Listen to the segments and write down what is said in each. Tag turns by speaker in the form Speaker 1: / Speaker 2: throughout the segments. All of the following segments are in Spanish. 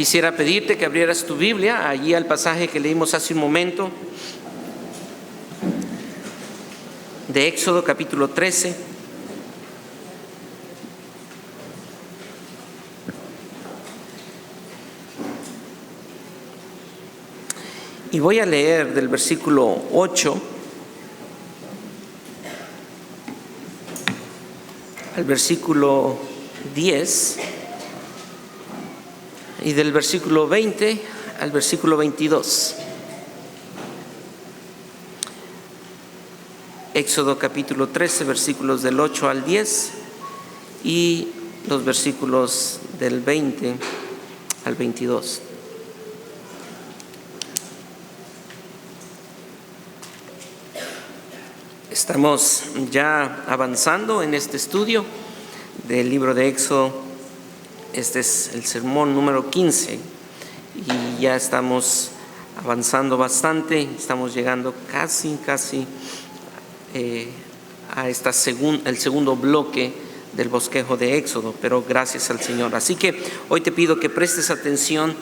Speaker 1: Quisiera pedirte que abrieras tu Biblia allí al pasaje que leímos hace un momento, de Éxodo capítulo 13. Y voy a leer del versículo 8 al versículo 10 y del versículo 20 al versículo 22. Éxodo capítulo 13, versículos del 8 al 10 y los versículos del 20 al 22. Estamos ya avanzando en este estudio del libro de Éxodo. Este es el sermón número 15 y ya estamos avanzando bastante. Estamos llegando casi a el segundo bloque del bosquejo de Éxodo, pero gracias al Señor. Así que hoy te pido que prestes atención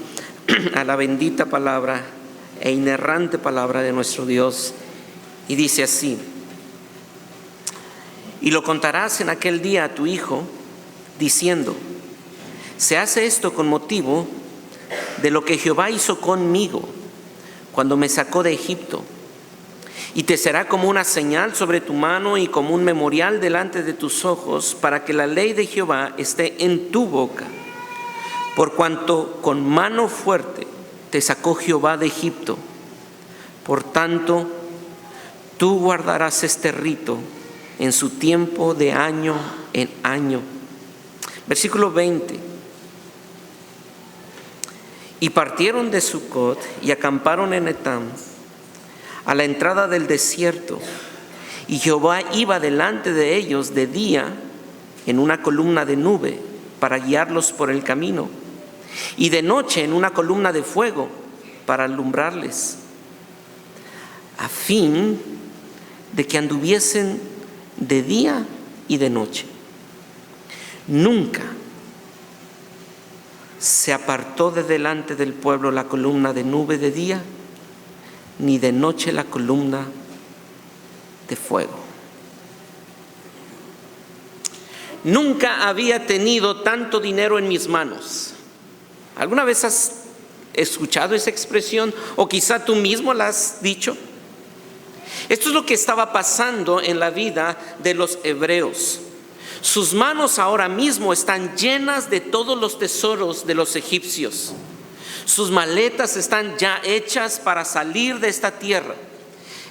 Speaker 1: a la bendita palabra e inerrante palabra de nuestro Dios. Y dice así: y lo contarás en aquel día a tu hijo, diciendo: se hace esto con motivo de lo que Jehová hizo conmigo cuando me sacó de Egipto. Y te será como una señal sobre tu mano y como un memorial delante de tus ojos, para que la ley de Jehová esté en tu boca. Por cuanto con mano fuerte te sacó Jehová de Egipto, por tanto tú guardarás este rito en su tiempo de año en año. Versículo 20. Y partieron de Sucot y acamparon en Etam, a la entrada del desierto. Y Jehová iba delante de ellos de día en una columna de nube para guiarlos por el camino, y de noche en una columna de fuego para alumbrarles, a fin de que anduviesen de día y de noche. Nunca se apartó de delante del pueblo la columna de nube de día, ni de noche la columna de fuego. Nunca había tenido tanto dinero en mis manos. ¿Alguna vez has escuchado esa expresión? O quizá tú mismo la has dicho. Esto es lo que estaba pasando en la vida de los hebreos. Sus manos ahora mismo están llenas de todos los tesoros de los egipcios. Sus maletas están ya hechas para salir de esta tierra.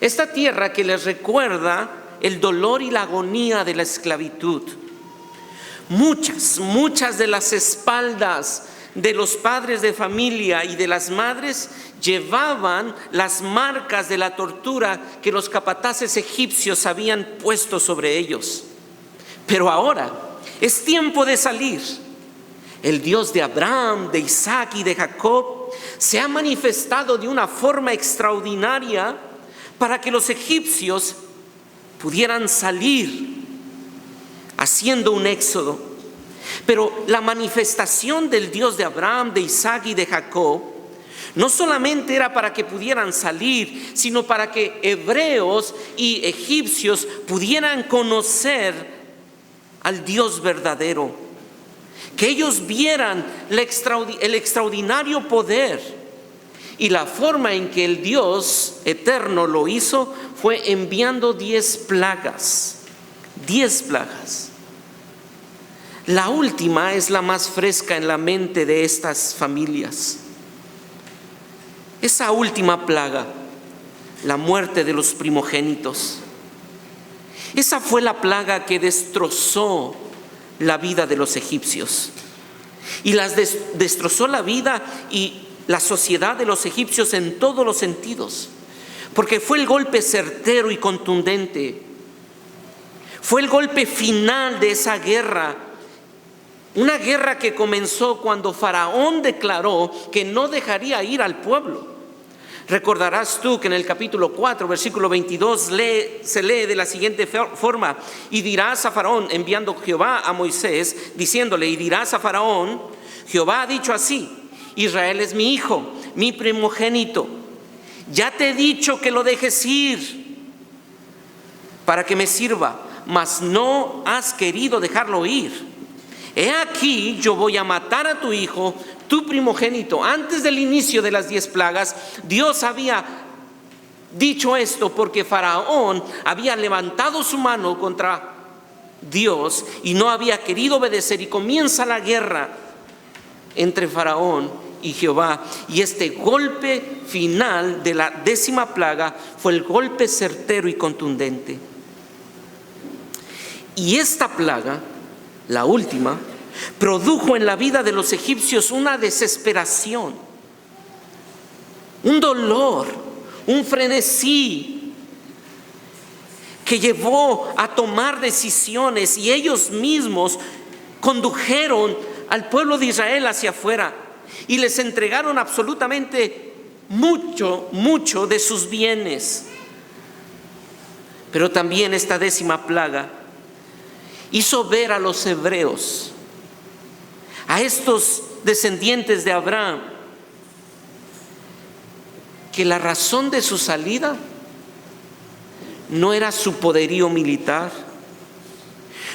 Speaker 1: Esta tierra que les recuerda el dolor y la agonía de la esclavitud. Muchas de las espaldas de los padres de familia y de las madres llevaban las marcas de la tortura que los capataces egipcios habían puesto sobre ellos. Pero ahora es tiempo de salir. El Dios de Abraham, de Isaac y de Jacob se ha manifestado de una forma extraordinaria para que los egipcios pudieran salir haciendo un éxodo. Pero la manifestación del Dios de Abraham, de Isaac y de Jacob no solamente era para que pudieran salir, sino para que hebreos y egipcios pudieran conocer al Dios verdadero, que ellos vieran el extraordinario poder. Y la forma en que el Dios eterno lo hizo fue enviando 10 plagas. 10 plagas. La última es la más fresca en la mente de estas familias. Esa última plaga, la muerte de los primogénitos. Esa fue la plaga que destrozó la vida de los egipcios. Y destrozó la vida y la sociedad de los egipcios en todos los sentidos. Porque fue el golpe certero y contundente. Fue el golpe final de esa guerra. Una guerra que comenzó cuando Faraón declaró que no dejaría ir al pueblo. Recordarás tú que en el capítulo 4, versículo 22, se lee de la siguiente forma: y dirás a Faraón, enviando Jehová a Moisés, diciéndole, y dirás a Faraón: Jehová ha dicho así, Israel es mi hijo, mi primogénito. Ya te he dicho que lo dejes ir para que me sirva, mas no has querido dejarlo ir. He aquí, yo voy a matar a tu hijo, tu primogénito. Antes del inicio de las 10 plagas, Dios había dicho esto porque Faraón había levantado su mano contra Dios y no había querido obedecer, y comienza la guerra entre Faraón y Jehová. Y este golpe final de la 10ª plaga fue el golpe certero y contundente. Y esta plaga, la última, produjo en la vida de los egipcios una desesperación, un dolor, un frenesí que llevó a tomar decisiones, y ellos mismos condujeron al pueblo de Israel hacia afuera y les entregaron absolutamente mucho de sus bienes. Pero también esta 10ª plaga hizo ver a los hebreos, a estos descendientes de Abraham, que la razón de su salida no era su poderío militar,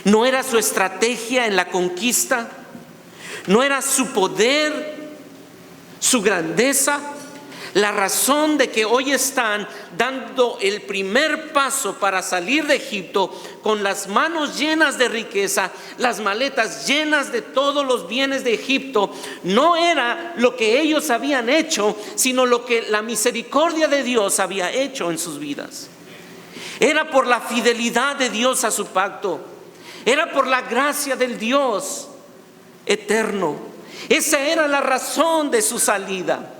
Speaker 1: no era su estrategia en la conquista, no era su poder, su grandeza. La razón de que hoy están dando el primer paso para salir de Egipto con las manos llenas de riqueza, las maletas llenas de todos los bienes de Egipto, no era lo que ellos habían hecho, sino lo que la misericordia de Dios había hecho en sus vidas. Era por la fidelidad de Dios a su pacto, era por la gracia del Dios eterno. Esa era la razón de su salida.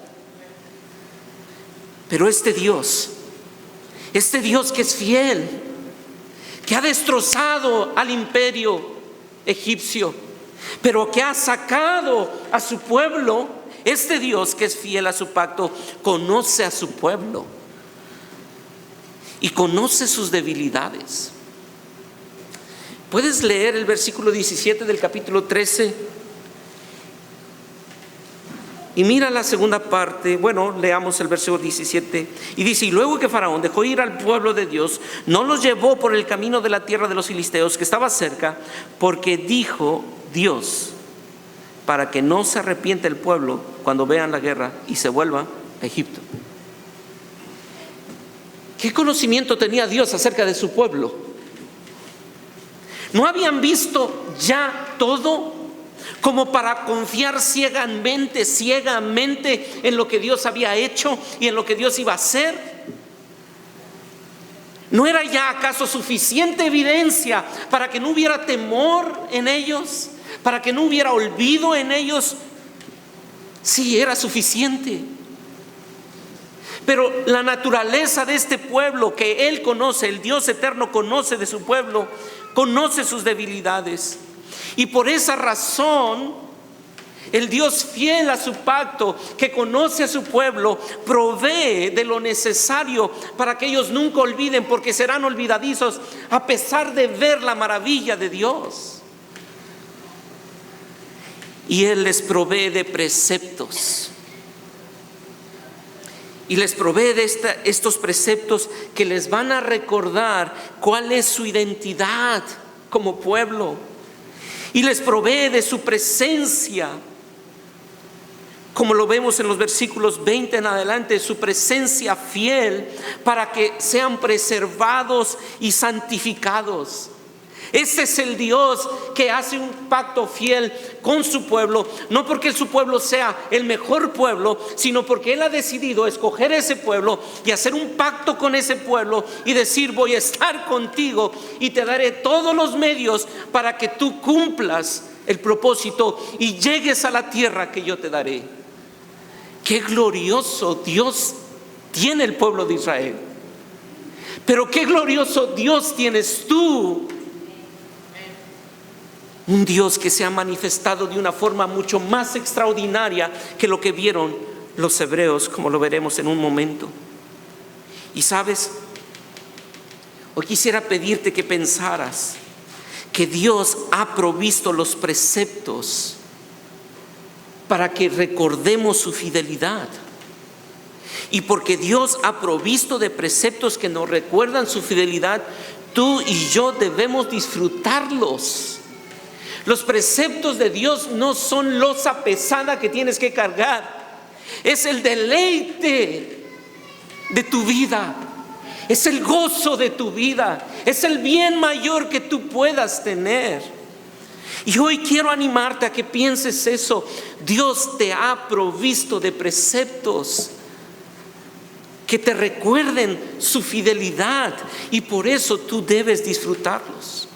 Speaker 1: Pero este Dios que es fiel, que ha destrozado al imperio egipcio, pero que ha sacado a su pueblo, este Dios que es fiel a su pacto, conoce a su pueblo y conoce sus debilidades. Puedes leer el versículo 17 del capítulo 13. Y mira la segunda parte. Bueno, leamos el versículo 17. Y dice: y luego que Faraón dejó ir al pueblo de Dios, no los llevó por el camino de la tierra de los filisteos que estaba cerca, porque dijo Dios, para que no se arrepienta el pueblo cuando vean la guerra y se vuelva a Egipto. ¿Qué conocimiento tenía Dios acerca de su pueblo? ¿No habían visto ya todo como para confiar ciegamente en lo que Dios había hecho y en lo que Dios iba a hacer? ¿No era ya acaso suficiente evidencia para que no hubiera temor en ellos, para que no hubiera olvido en ellos? Sí, era suficiente. Pero la naturaleza de este pueblo que Él conoce, el Dios eterno conoce de su pueblo, conoce sus debilidades. Y por esa razón, el Dios fiel a su pacto, que conoce a su pueblo, provee de lo necesario para que ellos nunca olviden, porque serán olvidadizos a pesar de ver la maravilla de Dios. Y Él les provee de preceptos. Y les provee de estos preceptos que les van a recordar cuál es su identidad como pueblo. Y les provee de su presencia, como lo vemos en los versículos 20 en adelante, su presencia fiel para que sean preservados y santificados. Ese es el Dios que hace un pacto fiel con su pueblo, no porque su pueblo sea el mejor pueblo, sino porque Él ha decidido escoger ese pueblo y hacer un pacto con ese pueblo y decir: voy a estar contigo y te daré todos los medios para que tú cumplas el propósito y llegues a la tierra que yo te daré. Qué glorioso Dios tiene el pueblo de Israel, pero qué glorioso Dios tienes tú. Un Dios que se ha manifestado de una forma mucho más extraordinaria que lo que vieron los hebreos, como lo veremos en un momento. Y sabes, hoy quisiera pedirte que pensaras que Dios ha provisto los preceptos para que recordemos su fidelidad. Y porque Dios ha provisto de preceptos que nos recuerdan su fidelidad, tú y yo debemos disfrutarlos. Los preceptos de Dios no son losa pesada que tienes que cargar. Es el deleite de tu vida. Es el gozo de tu vida. Es el bien mayor que tú puedas tener. Y hoy quiero animarte a que pienses eso. Dios te ha provisto de preceptos que te recuerden su fidelidad, y por eso tú debes disfrutarlos.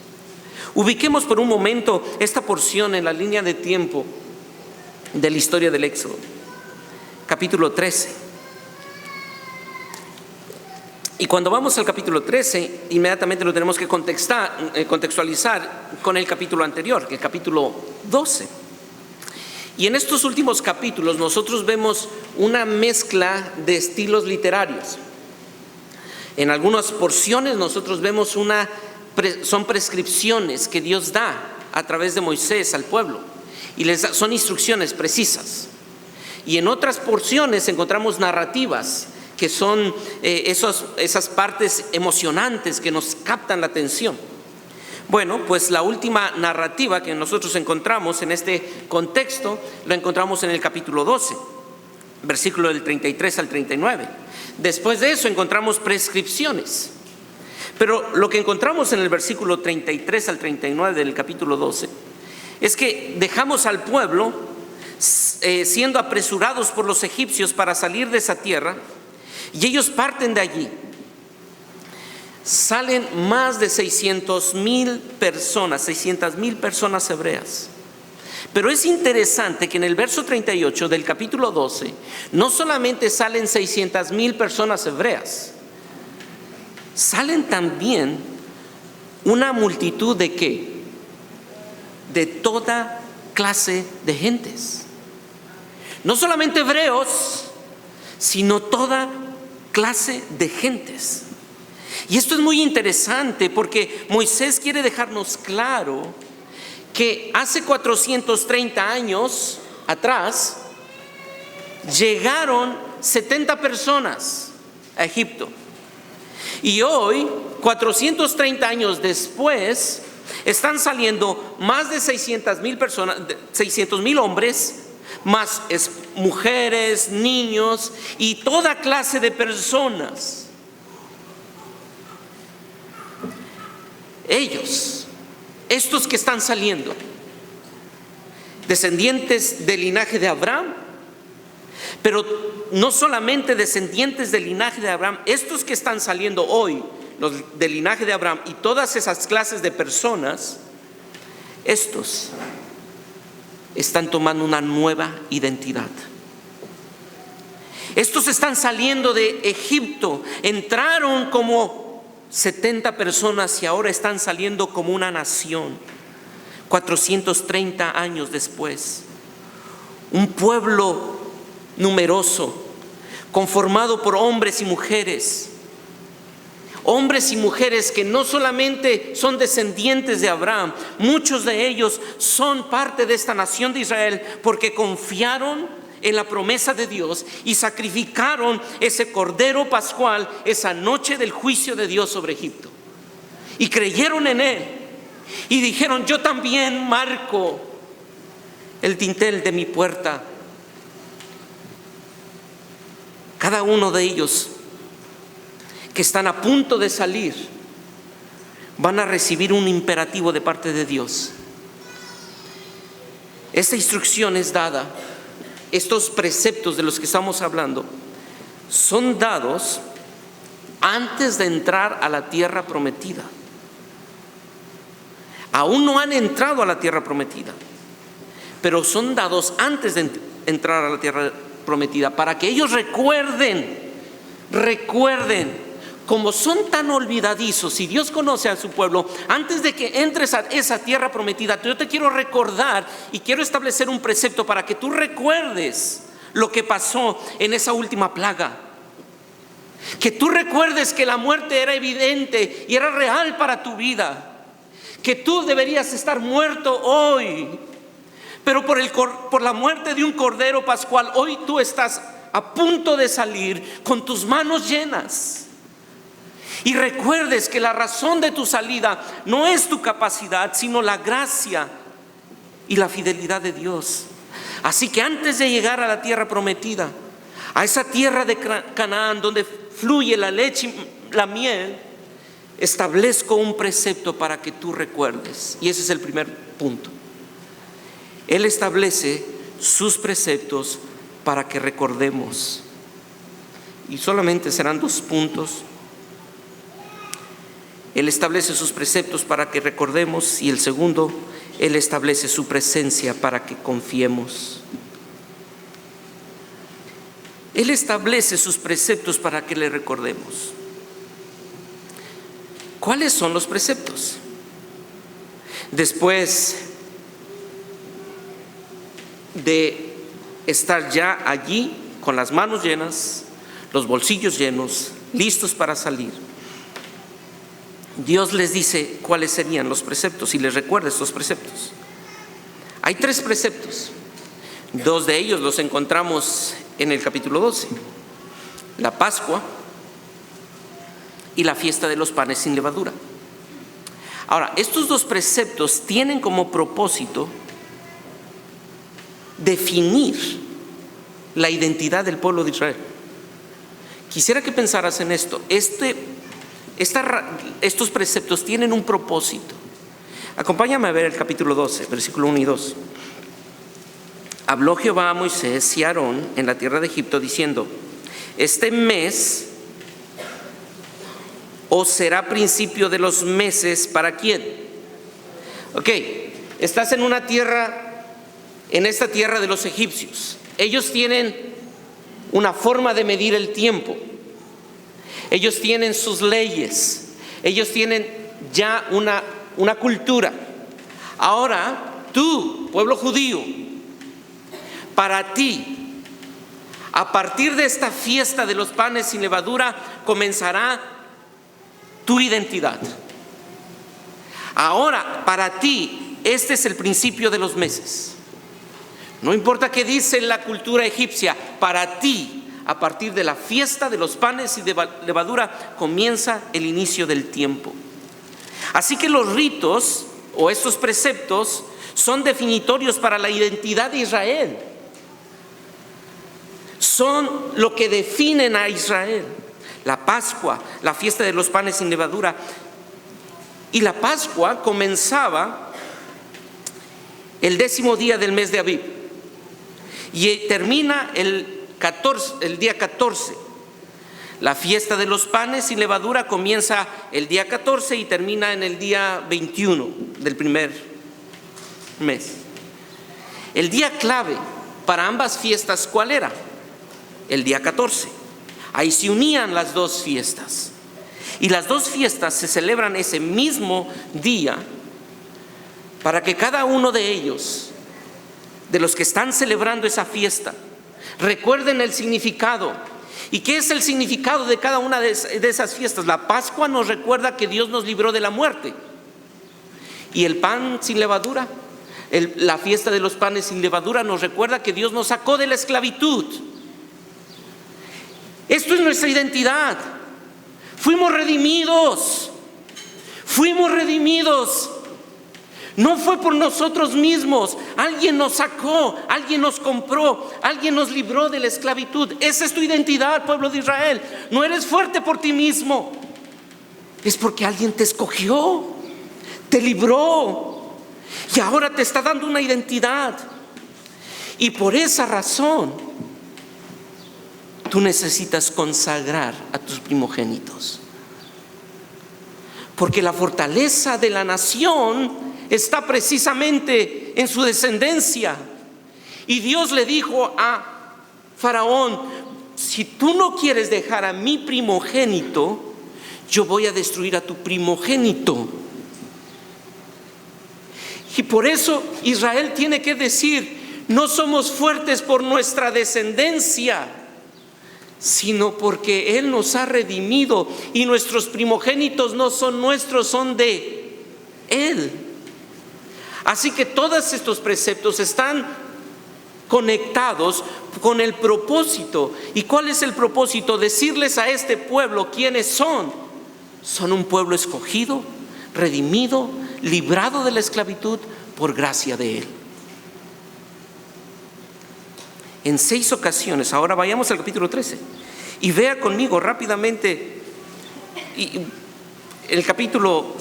Speaker 1: Ubiquemos por un momento esta porción en la línea de tiempo de la historia del Éxodo, capítulo 13. Y cuando vamos al capítulo 13, inmediatamente lo tenemos que contextualizar con el capítulo anterior, el capítulo 12. Y en estos últimos capítulos nosotros vemos una mezcla de estilos literarios. En algunas porciones nosotros vemos son prescripciones que Dios da a través de Moisés al pueblo, y son instrucciones precisas. Y en otras porciones encontramos narrativas, que son esas partes emocionantes que nos captan la atención. Bueno, pues la última narrativa que nosotros encontramos en este contexto la encontramos en el capítulo 12, versículo del 33 al 39. Después de eso encontramos prescripciones. Pero lo que encontramos en el versículo 33 al 39 del capítulo 12 es que dejamos al pueblo siendo apresurados por los egipcios para salir de esa tierra, y ellos parten de allí. Salen más de 600,000 personas hebreas. Pero es interesante que en el verso 38 del capítulo 12 no solamente salen 600,000 personas hebreas, salen también una multitud de ¿qué? De toda clase de gentes. No solamente hebreos, sino toda clase de gentes. Y esto es muy interesante porque Moisés quiere dejarnos claro que hace 430 años atrás llegaron 70 personas a Egipto. Y hoy, 430 años después, están saliendo más de 600,000 personas, 600,000 hombres, más mujeres, niños y toda clase de personas. Ellos, estos que están saliendo, descendientes del linaje de Abraham, pero no solamente descendientes del linaje de Abraham, estos que están saliendo hoy, los del linaje de Abraham y todas esas clases de personas, estos están tomando una nueva identidad. Estos están saliendo de Egipto, entraron como 70 personas y ahora están saliendo como una nación, 430 años después. Un pueblo numeroso, conformado por hombres y mujeres que no solamente son descendientes de Abraham, muchos de ellos son parte de esta nación de Israel porque confiaron en la promesa de Dios y sacrificaron ese cordero pascual esa noche del juicio de Dios sobre Egipto, y creyeron en él y dijeron: yo también marco el dintel de mi puerta. Cada uno de ellos que están a punto de salir van a recibir un imperativo de parte de Dios. Esta instrucción es dada, estos preceptos de los que estamos hablando son dados antes de entrar a la tierra prometida. Aún no han entrado a la tierra prometida, pero son dados antes de entrar a la tierra prometida, para que ellos recuerden, como son tan olvidadizos, y Dios conoce a su pueblo, antes de que entres a esa tierra prometida, yo te quiero recordar y quiero establecer un precepto para que tú recuerdes lo que pasó en esa última plaga. Que tú recuerdes que la muerte era evidente y era real para tu vida, que tú deberías estar muerto hoy, Pero por la muerte de un cordero pascual, hoy tú estás a punto de salir con tus manos llenas. Y recuerdes que la razón de tu salida no es tu capacidad, sino la gracia y la fidelidad de Dios. Así que antes de llegar a la tierra prometida, a esa tierra de Canaán donde fluye la leche y la miel, establezco un precepto para que tú recuerdes. Y ese es el primer punto. Él establece sus preceptos para que recordemos. Y solamente serán 2 puntos. Él establece sus preceptos para que recordemos, y el segundo, Él establece su presencia para que confiemos. Él establece sus preceptos para que le recordemos. ¿Cuáles son los preceptos? Después de estar ya allí con las manos llenas, los bolsillos llenos, listos para salir, Dios les dice cuáles serían los preceptos y les recuerda estos preceptos. Hay 3 preceptos. 2 de ellos los encontramos en el capítulo 12. La Pascua y la fiesta de los panes sin levadura. Ahora, estos 2 preceptos tienen como propósito definir la identidad del pueblo de Israel. Quisiera que pensaras en esto. Estos preceptos tienen un propósito. Acompáñame a ver el capítulo 12, versículo 1 y 2. Habló Jehová a Moisés y a Aarón en la tierra de Egipto diciendo: este mes os será principio de los meses. ¿Para quién? Ok, estás en una tierra, en esta tierra de los egipcios. Ellos tienen una forma de medir el tiempo. Ellos tienen sus leyes. Ellos tienen ya una cultura. Ahora, tú, pueblo judío, para ti, a partir de esta fiesta de los panes sin levadura, comenzará tu identidad. Ahora, para ti, este es el principio de los meses. No importa qué dice la cultura egipcia, para ti, a partir de la fiesta de los panes y de levadura, comienza el inicio del tiempo. Así que los ritos o estos preceptos son definitorios para la identidad de Israel. Son lo que definen a Israel. La Pascua, la fiesta de los panes sin levadura. Y la Pascua comenzaba el 10º día del mes de Abib y termina el día 14. La fiesta de los panes sin levadura comienza el día 14 y termina en el día 21 del primer mes. El día clave para ambas fiestas, ¿cuál era? El día 14. Ahí se unían las 2 fiestas. Y las 2 fiestas se celebran ese mismo día para que cada uno de ellos, de los que están celebrando esa fiesta, recuerden el significado. ¿Y qué es el significado de cada una de esas fiestas? La Pascua nos recuerda que Dios nos libró de la muerte. Y el pan sin levadura, la fiesta de los panes sin levadura, nos recuerda que Dios nos sacó de la esclavitud. Esto es nuestra identidad. Fuimos redimidos. Fuimos redimidos. No fue por nosotros mismos. Alguien nos sacó, alguien nos compró, alguien nos libró de la esclavitud. Esa es tu identidad, pueblo de Israel. No eres fuerte por ti mismo. Es porque alguien te escogió, te libró y ahora te está dando una identidad. Y por esa razón, tú necesitas consagrar a tus primogénitos. Porque la fortaleza de la nación está precisamente en su descendencia. Y Dios le dijo a Faraón: si tú no quieres dejar a mi primogénito, yo voy a destruir a tu primogénito. Y por eso Israel tiene que decir: no somos fuertes por nuestra descendencia, sino porque Él nos ha redimido, y nuestros primogénitos no son nuestros, son de Él. Así que todos estos preceptos están conectados con el propósito. ¿Y cuál es el propósito? Decirles a este pueblo quiénes son. Son un pueblo escogido, redimido, librado de la esclavitud por gracia de Él. En 6 ocasiones, ahora vayamos al capítulo 13 y vea conmigo rápidamente el capítulo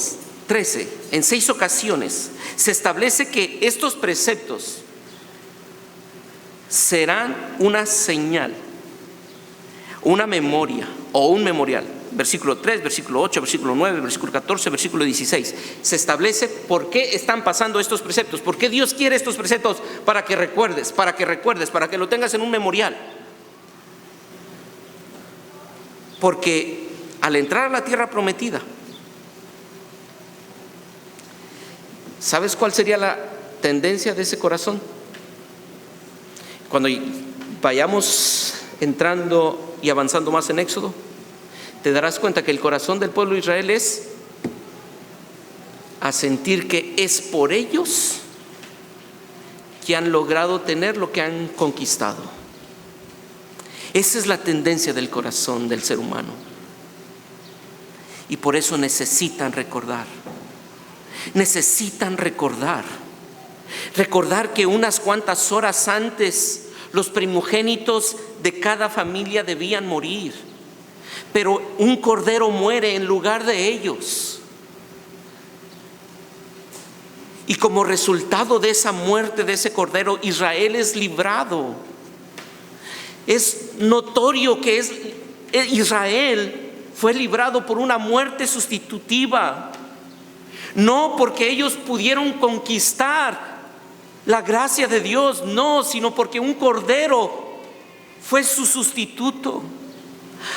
Speaker 1: 13. En 6 ocasiones se establece que estos preceptos serán una señal, una memoria o un memorial. Versículo 3, versículo 8, versículo 9, versículo 14, versículo 16. Se establece por qué están pasando estos preceptos, por qué Dios quiere estos preceptos, para que recuerdes, para que lo tengas en un memorial. Porque al entrar a la tierra prometida, ¿sabes cuál sería la tendencia de ese corazón? Cuando vayamos entrando y avanzando más en Éxodo, te darás cuenta que el corazón del pueblo de Israel es a sentir que es por ellos que han logrado tener lo que han conquistado. Esa es la tendencia del corazón del ser humano. Y por eso necesitan recordar. Necesitan recordar que unas cuantas horas antes los primogénitos de cada familia debían morir, pero un cordero muere en lugar de ellos. Y como resultado de esa muerte de ese cordero, Israel es librado. Es notorio que Israel fue librado por una muerte sustitutiva. No porque ellos pudieron conquistar la gracia de Dios, no, sino porque un cordero fue su sustituto.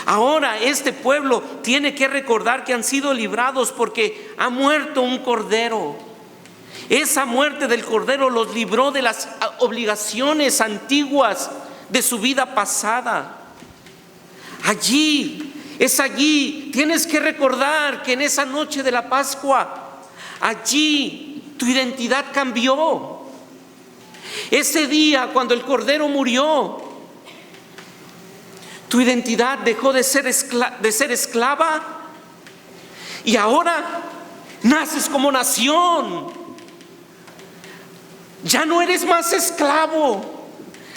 Speaker 1: Ahora este pueblo tiene que recordar que han sido librados porque ha muerto un cordero. Esa muerte del cordero los libró de las obligaciones antiguas de su vida pasada. Allí tienes que recordar que en esa noche de la Pascua, allí tu identidad cambió. Ese día cuando el cordero murió, tu identidad dejó de ser esclava y ahora naces como nación. Ya no eres más esclavo.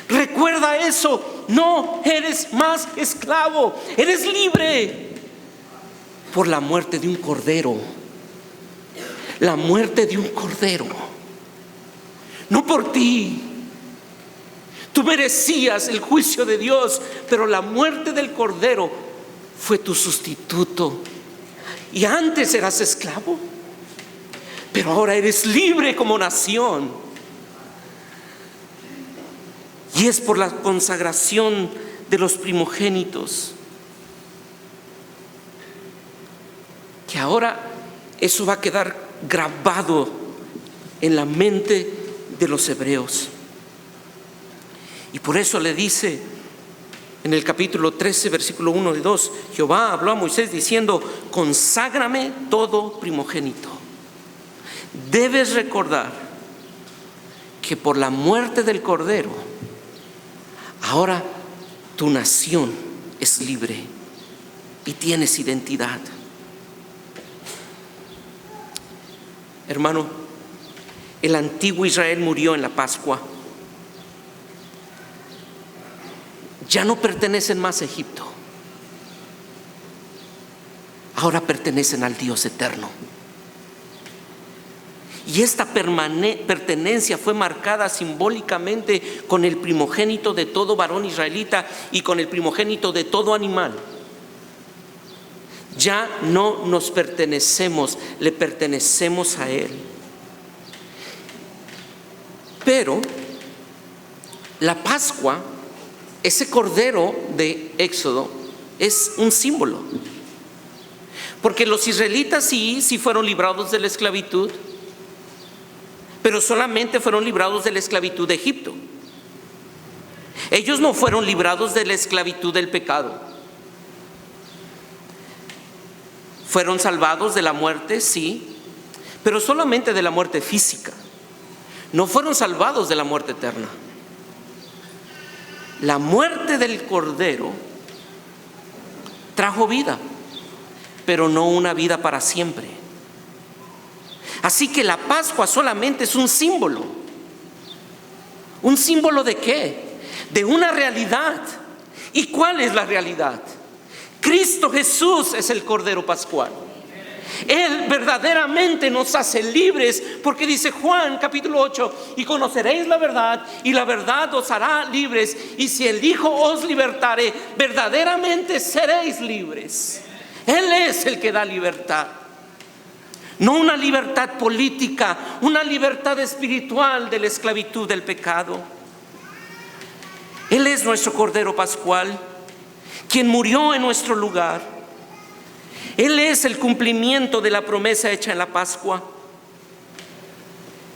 Speaker 1: Recuerda eso, no eres más esclavo, eres libre por la muerte de un cordero. La muerte de un cordero, no por ti. Tú merecías el juicio de Dios, pero la muerte del cordero fue tu sustituto. Y antes eras esclavo, pero ahora eres libre como nación. Y es por la consagración de los primogénitos que ahora eso va a quedar grabado en la mente de los hebreos. Y por eso le dice en el capítulo 13, versículo 1 y 2, Jehová habló a Moisés diciendo: conságrame todo primogénito. Debes recordar que por la muerte del cordero, ahora tu nación es libre y tienes identidad. Hermano, el antiguo Israel murió en la Pascua. Ya no pertenecen más a Egipto. Ahora pertenecen al Dios eterno. Y esta pertenencia fue marcada simbólicamente con el primogénito de todo varón israelita y con el primogénito de todo animal. Ya no nos pertenecemos, le pertenecemos a Él. Pero la Pascua, ese cordero de Éxodo, es un símbolo. Porque los israelitas sí fueron librados de la esclavitud, pero solamente fueron librados de la esclavitud de Egipto. Ellos no fueron librados de la esclavitud del pecado. Fueron salvados de la muerte, sí, pero solamente de la muerte física. no fueron salvados de la muerte eterna. La muerte del Cordero trajo vida, pero no una vida para siempre. Así que la Pascua solamente es un símbolo. ¿Un símbolo de qué? De una realidad. ¿Y cuál es la realidad? Cristo Jesús es el Cordero Pascual. Él verdaderamente nos hace libres, porque dice Juan capítulo 8: y conoceréis la verdad, y la verdad os hará libres, y si el Hijo os libertare, verdaderamente seréis libres. Él es el que da libertad, no una libertad política, una libertad espiritual de la esclavitud del pecado. Él es nuestro Cordero Pascual, quien murió en nuestro lugar. Él es el cumplimiento de la promesa hecha en la Pascua.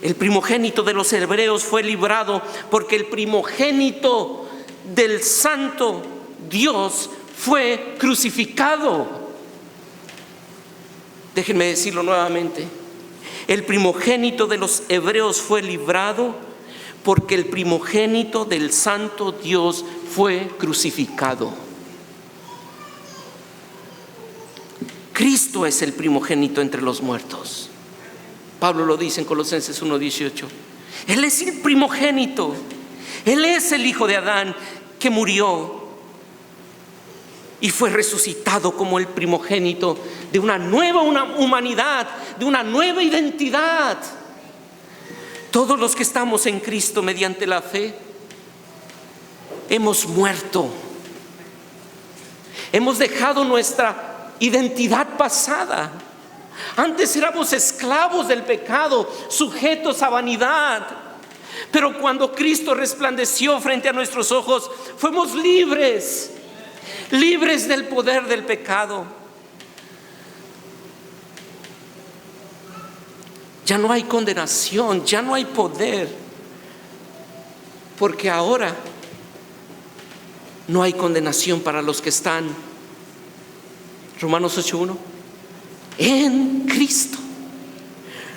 Speaker 1: El primogénito de los hebreos fue librado porque el primogénito del Santo Dios fue crucificado. Déjenme decirlo nuevamente. El primogénito de los hebreos fue librado porque el primogénito del Santo Dios fue crucificado. Cristo es el primogénito entre los muertos. Pablo lo dice en Colosenses 1:18. Él es el primogénito. Él es el hijo de Adán que murió y fue resucitado como el primogénito de una nueva humanidad, de una nueva identidad. Todos los que estamos en Cristo mediante la fe hemos muerto. Hemos dejado nuestra identidad pasada. Antes éramos esclavos del pecado, sujetos a vanidad. Pero cuando Cristo resplandeció frente a nuestros ojos, fuimos libres, libres del poder del pecado. Ya no hay condenación, ya no hay poder, porque ahora no hay condenación para los que están, Romanos 8:1, en Cristo.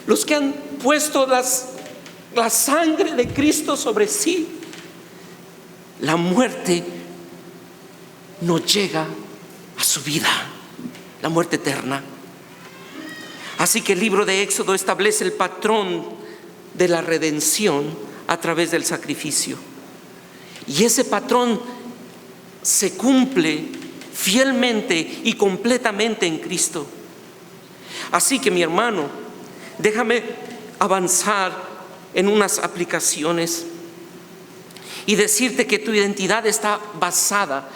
Speaker 1: Los que han puesto la sangre de Cristo sobre sí, la muerte no llega a su vida, la muerte eterna. Así que el libro de Éxodo establece el patrón de la redención a través del sacrificio. Y ese patrón se cumple fielmente y completamente en Cristo. Así que, mi hermano, déjame avanzar en unas aplicaciones y decirte que tu identidad está basada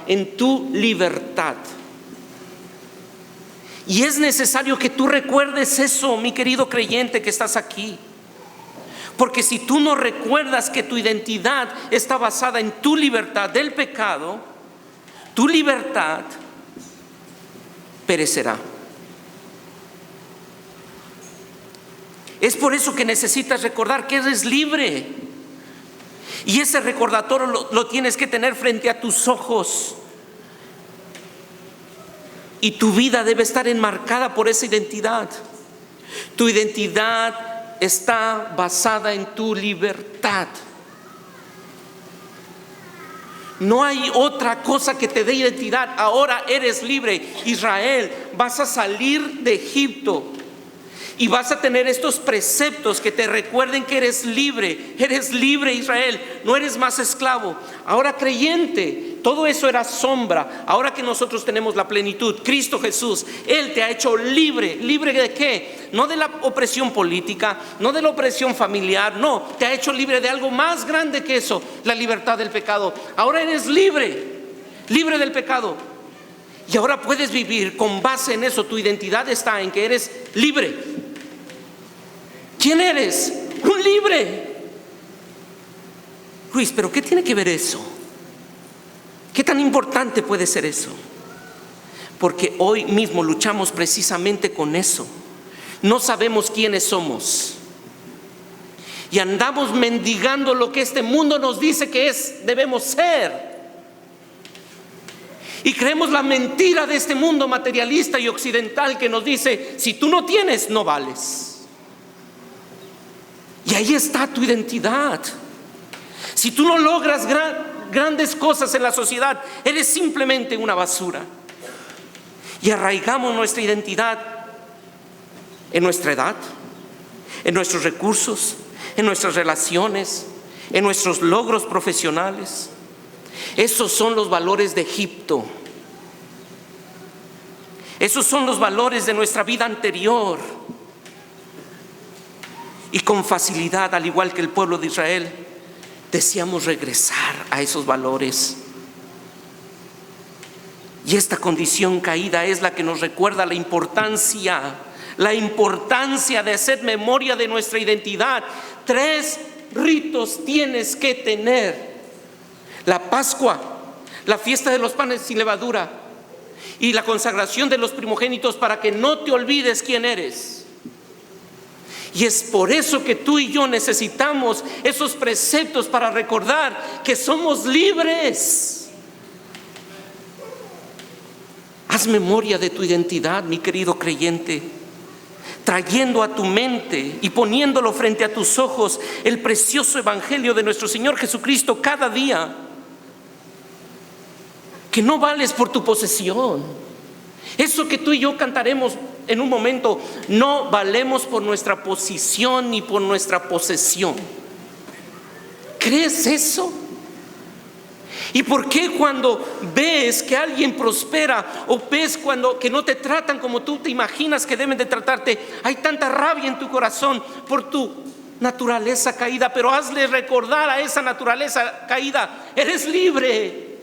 Speaker 1: en tu libertad. Y es necesario que tú recuerdes eso, mi querido creyente que estás aquí. Porque si tú no recuerdas que tu identidad está basada en tu libertad del pecado, tu libertad perecerá. Es por eso que necesitas recordar que eres libre. Y ese recordatorio lo tienes que tener frente a tus ojos. Y tu vida debe estar enmarcada por esa identidad. Tu identidad está basada en tu libertad. No hay otra cosa que te dé identidad. Ahora eres libre. Israel, vas a salir de Egipto y vas a tener estos preceptos que te recuerden que eres libre. Eres libre, Israel, no eres más esclavo. Ahora creyente, todo eso era sombra. Ahora que nosotros tenemos la plenitud, Cristo Jesús, Él te ha hecho libre. ¿Libre de qué? No de la opresión política, no de la opresión familiar, no, te ha hecho libre de algo más grande que eso, la libertad del pecado. Ahora eres libre, libre del pecado. Y ahora puedes vivir con base en eso. Tu identidad está en que eres libre. ¿Quién eres? Un libre. Luis, ¿pero qué tiene que ver eso? ¿Qué tan importante puede ser eso? Porque hoy mismo luchamos precisamente con eso. No sabemos quiénes somos y andamos mendigando lo que este mundo nos dice que debemos ser. Y creemos la mentira de este mundo materialista y occidental que nos dice: si tú no tienes, no vales. Y ahí está tu identidad. Si tú no logras grandes cosas en la sociedad, eres simplemente una basura. Y arraigamos nuestra identidad en nuestra edad, en nuestros recursos, en nuestras relaciones, en nuestros logros profesionales. Esos son los valores de Egipto. Esos son los valores de nuestra vida anterior. Y con facilidad, al igual que el pueblo de Israel, deseamos regresar a esos valores. Y esta condición caída es la que nos recuerda la importancia de hacer memoria de nuestra identidad. 3 ritos tienes que tener: la Pascua, la fiesta de los panes sin levadura y la consagración de los primogénitos, para que no te olvides quién eres. Y es por eso que tú y yo necesitamos esos preceptos para recordar que somos libres. Haz memoria de tu identidad, mi querido creyente, trayendo a tu mente y poniéndolo frente a tus ojos el precioso evangelio de nuestro Señor Jesucristo cada día. Que no vales por tu posesión. Eso que tú y yo cantaremos en un momento, no valemos por nuestra posición ni por nuestra posesión. ¿Crees eso? ¿Y por qué cuando ves que alguien prospera o ves que no te tratan como tú te imaginas que deben de tratarte, hay tanta rabia en tu corazón por tu naturaleza caída? Pero hazle recordar a esa naturaleza caída: eres libre.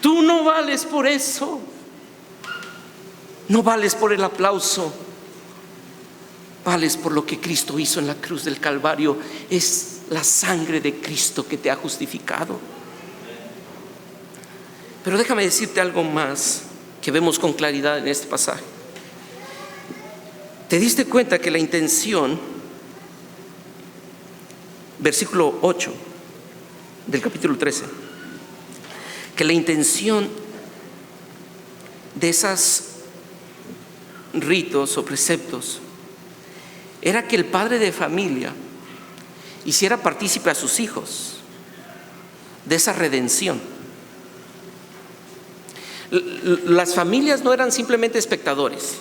Speaker 1: Tú no vales por eso. No vales por el aplauso. Vales por lo que Cristo hizo en la cruz del Calvario. Es la sangre de Cristo que te ha justificado. Pero déjame decirte algo más que vemos con claridad en este pasaje. ¿Te diste cuenta que la intención, versículo 8 del capítulo 13, que la intención de esas ritos o preceptos era que el padre de familia hiciera partícipe a sus hijos de esa redención? Las familias no eran simplemente espectadores,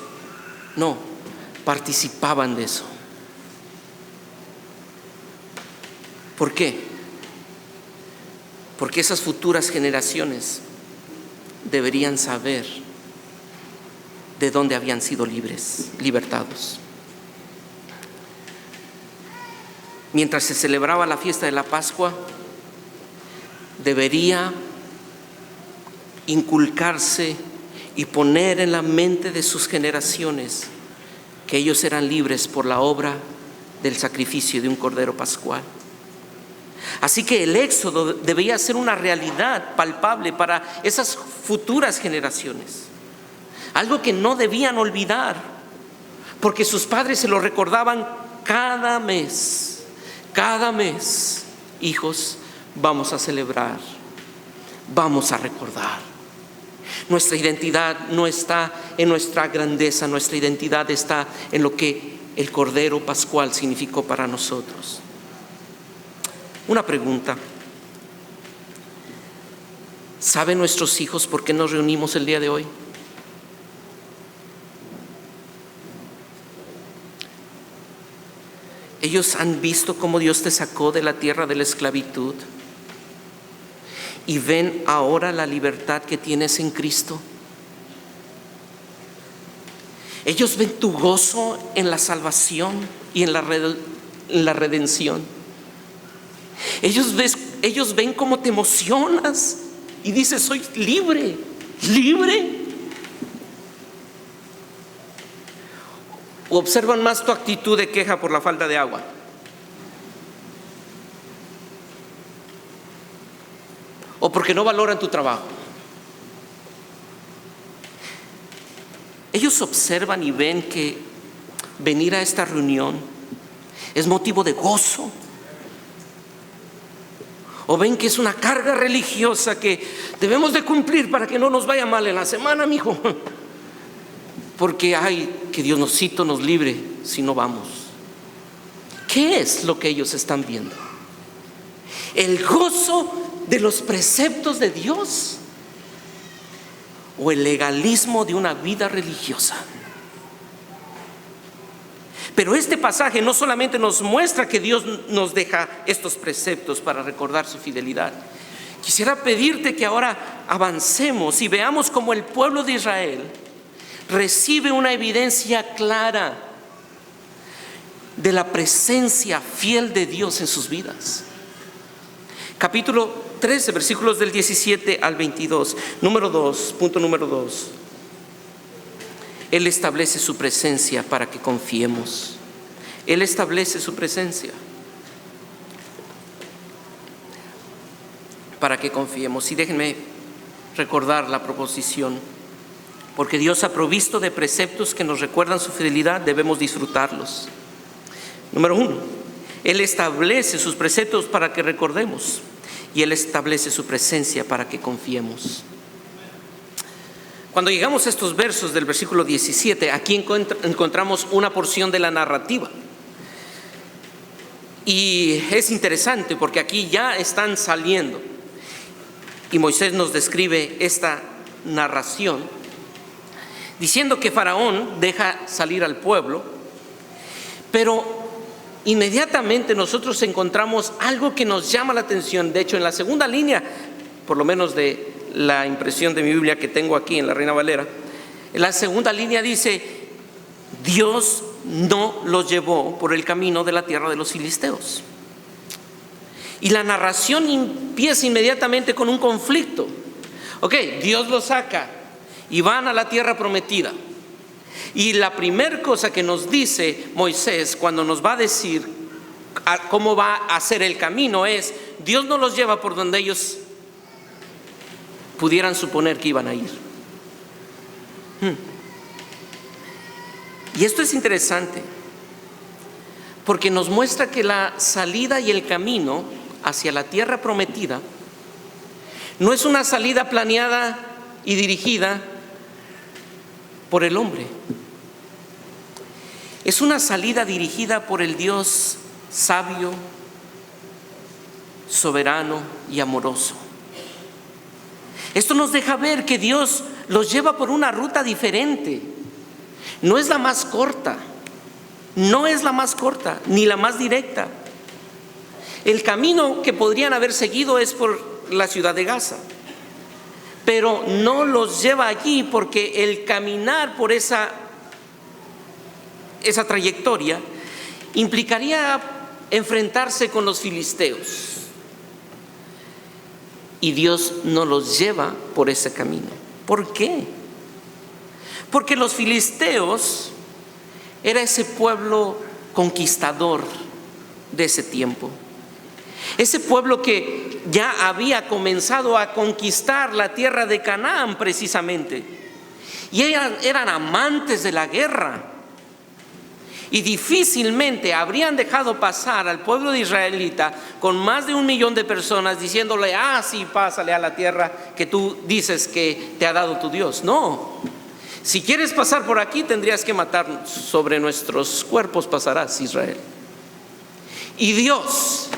Speaker 1: no, participaban de eso. ¿Por qué? Porque esas futuras generaciones deberían saber de dónde habían sido libertados. Mientras se celebraba la fiesta de la Pascua, debería inculcarse y poner en la mente de sus generaciones que ellos eran libres por la obra del sacrificio de un cordero pascual. Así que el éxodo debía ser una realidad palpable para esas futuras generaciones, algo que no debían olvidar, porque sus padres se lo recordaban cada mes. Cada mes: hijos, vamos a celebrar, vamos a recordar. Nuestra identidad no está en nuestra grandeza, nuestra identidad está en lo que el Cordero Pascual significó para nosotros. Una pregunta: ¿saben nuestros hijos por qué nos reunimos el día de hoy? Ellos han visto cómo Dios te sacó de la tierra de la esclavitud y ven ahora la libertad que tienes en Cristo. Ellos ven tu gozo en la salvación y en la redención. Ellos ven cómo te emocionas y dices: soy libre, libre. ¿O observan más tu actitud de queja por la falta de agua? ¿O porque no valoran tu trabajo? Ellos observan y ven que venir a esta reunión es motivo de gozo. O ven que es una carga religiosa que debemos de cumplir para que no nos vaya mal en la semana, mijo. Porque que Diosito nos libre si no vamos. ¿Qué es lo que ellos están viendo? ¿El gozo de los preceptos de Dios o el legalismo de una vida religiosa? Pero este pasaje no solamente nos muestra que Dios nos deja estos preceptos para recordar su fidelidad. Quisiera pedirte que ahora avancemos y veamos cómo el pueblo de Israel recibe una evidencia clara de la presencia fiel de Dios en sus vidas. Capítulo 13, versículos del 17 al 22. Punto número 2. Él establece su presencia para que confiemos. Él establece su presencia para que confiemos. Y déjenme recordar la proposición. Porque Dios ha provisto de preceptos que nos recuerdan su fidelidad, debemos disfrutarlos. Número 1, Él establece sus preceptos para que recordemos. Y Él establece su presencia para que confiemos. Cuando llegamos a estos versos del versículo 17, aquí encontramos una porción de la narrativa. Y es interesante porque aquí ya están saliendo. Y Moisés nos describe esta narración diciendo que Faraón deja salir al pueblo, pero inmediatamente nosotros encontramos algo que nos llama la atención. De hecho, en la segunda línea, por lo menos de la impresión de mi Biblia que tengo aquí en la Reina Valera, en la segunda línea dice: Dios no los llevó por el camino de la tierra de los filisteos. Y la narración empieza inmediatamente con un conflicto. Ok, Dios los saca y van a la tierra prometida. Y la primera cosa que nos dice Moisés cuando nos va a decir cómo va a ser el camino es: Dios no los lleva por donde ellos pudieran suponer que iban a ir. Y esto es interesante porque nos muestra que la salida y el camino hacia la tierra prometida no es una salida planeada y dirigida por el hombre. Es una salida dirigida por el Dios sabio, soberano y amoroso. Esto nos deja ver que Dios los lleva por una ruta diferente. No es la más corta, ni la más directa. El camino que podrían haber seguido es por la ciudad de Gaza, pero no los lleva allí porque el caminar por esa trayectoria implicaría enfrentarse con los filisteos. Y Dios no los lleva por ese camino. ¿Por qué? Porque los filisteos era ese pueblo conquistador de ese tiempo. Ese pueblo que ya había comenzado a conquistar la tierra de Canaán precisamente. Y eran amantes de la guerra. Y difícilmente habrían dejado pasar al pueblo de israelita con más de 1 millón de personas diciéndole: sí, pásale a la tierra que tú dices que te ha dado tu Dios. No, si quieres pasar por aquí tendrías que matarnos, sobre nuestros cuerpos pasarás, Israel. Y Dios,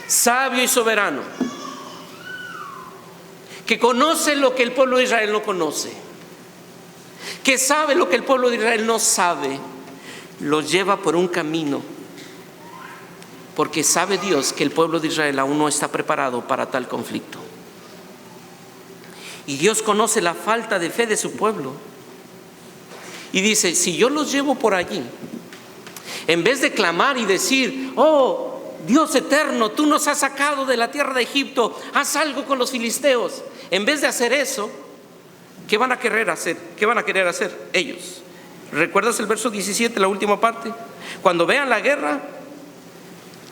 Speaker 1: sabio y soberano, que conoce lo que el pueblo de Israel no conoce, que sabe lo que el pueblo de Israel no sabe, los lleva por un camino, porque sabe Dios que el pueblo de Israel aún no está preparado para tal conflicto. Y Dios conoce la falta de fe de su pueblo y dice: si yo los llevo por allí, en vez de clamar y decir: oh Dios eterno, tú nos has sacado de la tierra de Egipto, haz algo con los filisteos, en vez de hacer eso, ¿qué van a querer hacer? ¿Qué van a querer hacer ellos? ¿Recuerdas el verso 17, la última parte? Cuando vean la guerra,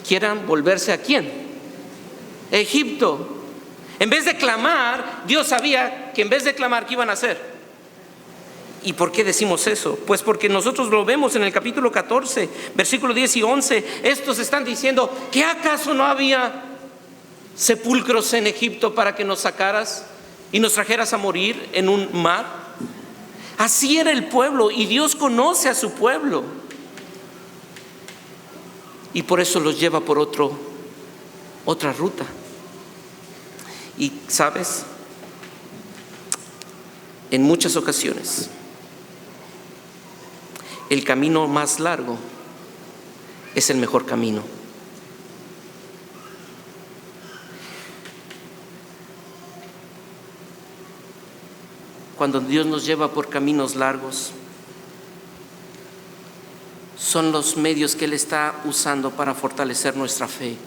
Speaker 1: quieran volverse ¿a quién? Egipto. En vez de clamar, Dios sabía que en vez de clamar, ¿qué iban a hacer? ¿Y por qué decimos eso? Pues porque nosotros lo vemos en el capítulo 14, versículos 10 y 11. Estos están diciendo: ¿qué acaso no había sepulcros en Egipto para que nos sacaras y nos trajeras a morir en un mar? Así era el pueblo, y Dios conoce a su pueblo. y por eso los lleva por otra ruta. Y sabes, en muchas ocasiones el camino más largo es el mejor camino. Cuando Dios nos lleva por caminos largos, son los medios que Él está usando para fortalecer nuestra fe,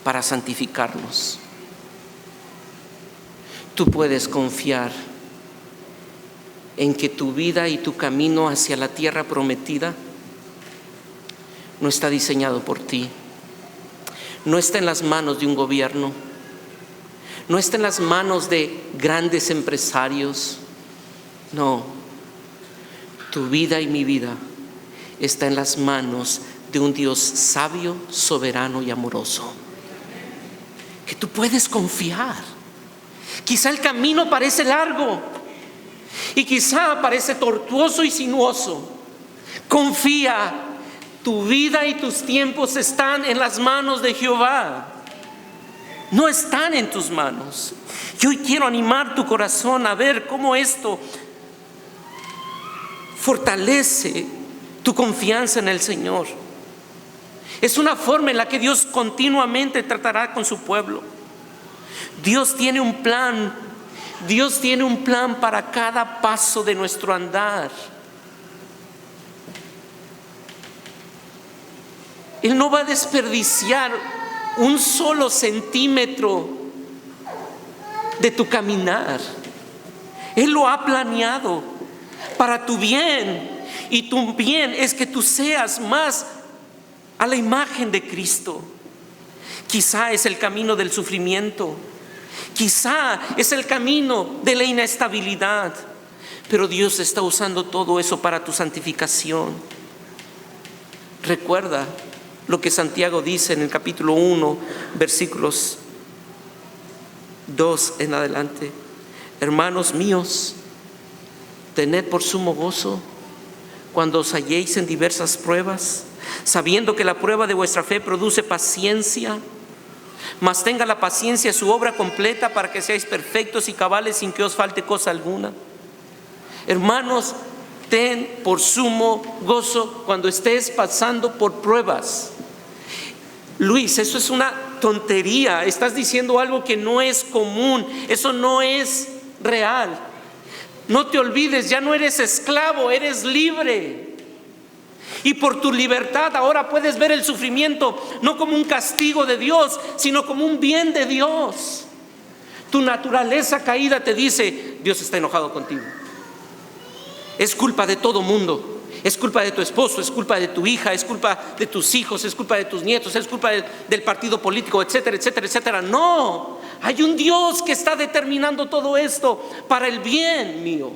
Speaker 1: para santificarnos. Tú puedes confiar en que tu vida y tu camino hacia la tierra prometida no está diseñado por ti, no está en las manos de un gobierno, no está en las manos de grandes empresarios. No, tu vida y mi vida está en las manos de un Dios sabio, soberano y amoroso, que tú puedes confiar. Quizá el camino parece largo y quizá parece tortuoso y sinuoso. Confía, tu vida y tus tiempos están en las manos de Jehová. No están en tus manos. Yo hoy quiero animar tu corazón a ver cómo esto fortalece tu confianza en el Señor. Es una forma en la que Dios continuamente tratará con su pueblo. Dios tiene un plan. Dios tiene un plan para cada paso de nuestro andar. Él no va a desperdiciar un solo centímetro de tu caminar. Él lo ha planeado para tu bien, y tu bien es que tú seas más a la imagen de Cristo. Quizá es el camino del sufrimiento, quizá es el camino de la inestabilidad, pero Dios está usando todo eso para tu santificación. Recuerda lo que Santiago dice en el capítulo 1, versículos 2 en adelante. Hermanos míos, tened por sumo gozo cuando os halléis en diversas pruebas, sabiendo que la prueba de vuestra fe produce paciencia. Mas tenga la paciencia su obra completa, para que seáis perfectos y cabales, sin que os falte cosa alguna. Hermanos, ten por sumo gozo cuando estés pasando por pruebas. Luis, eso es una tontería. Estás diciendo algo que no es común. Eso no es real. No te olvides, ya no eres esclavo, eres libre. Y por tu libertad ahora puedes ver el sufrimiento no como un castigo de Dios, sino como un bien de Dios. Tu naturaleza caída te dice: Dios está enojado contigo. Es culpa de todo mundo. Es culpa de tu esposo, es culpa de tu hija, es culpa de tus hijos, es culpa de tus nietos, es culpa del partido político, etcétera, etcétera, etcétera. No, hay un Dios que está determinando todo esto para el bien mío.